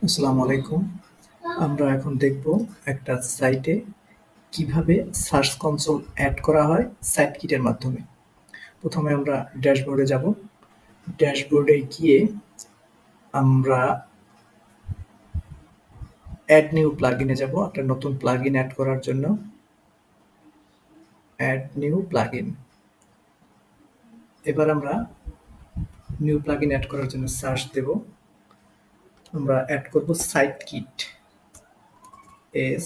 আসসালামু আলাইকুম। আমরা এখন দেখব একটা সাইটে কিভাবে সার্চ কনসোল অ্যাড করা হয় সাইট কিটের মাধ্যমে। প্রথমে আমরা ড্যাশবোর্ডে যাব। ড্যাশবোর্ডে গিয়ে আমরা অ্যাড নিউ প্লাগইনে যাব একটা নতুন প্লাগইন অ্যাড করার জন্য। Add new plugin. এবার আমরা নিউ প্লাগইন অ্যাড করার জন্য সার্চ দেব। আমরা অ্যাড করব site kit.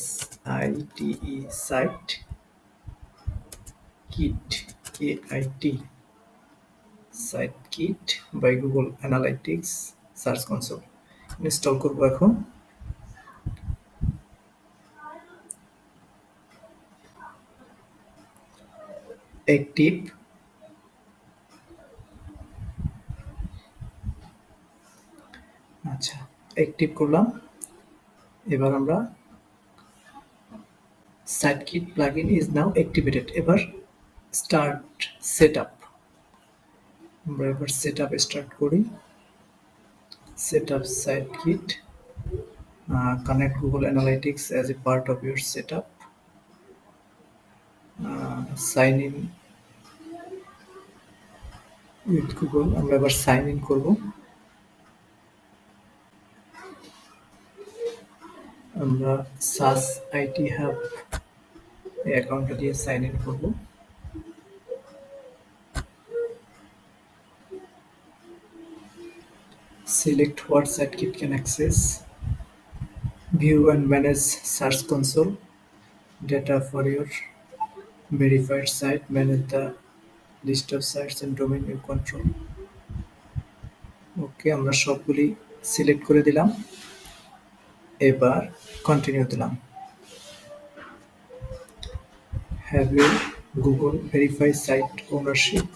SITE site kit KIT site kit by Google analytics search console install করব এখন। অ্যাক্টিভ অ্যাক্টিভ করলাম। এবার আমরা site kit plugin is now activated. এবার স্টার্ট সেটআপ। আমরা এবার সেটআপ স্টার্ট করি। Setup site kit, connect Google Analytics as a part of your setup, sign in with Google। আমরা এবার সাইন ইন করব। আমরা SASITHUB এই অ্যাকাউন্টটা দিয়ে সাইন ইন করব। Select what SiteKit can access. View and manage Search Console. Data for your verified site. Manage the list of sites and domain you control. ওকে, আমরা সবগুলি সিলেক্ট করে দিলাম। এবার কন্টিনিউ দিলাম। Have your Google verify site ownership?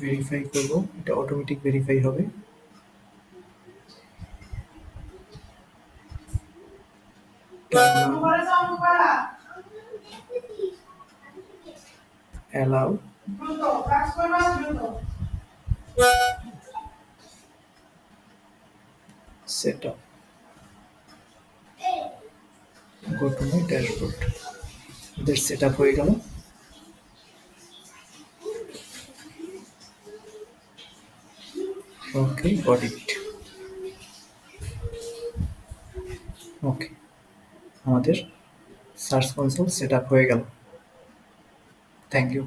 Verify করব, এটা automatic verify হবে। allow setup, go to my dashboard। এদের সেটআপ হয়ে গেল। ওকে, গট ইট। ওকে, আমাদের সার্চ কনসোল সেটআপ হয়ে গেল। Thank you.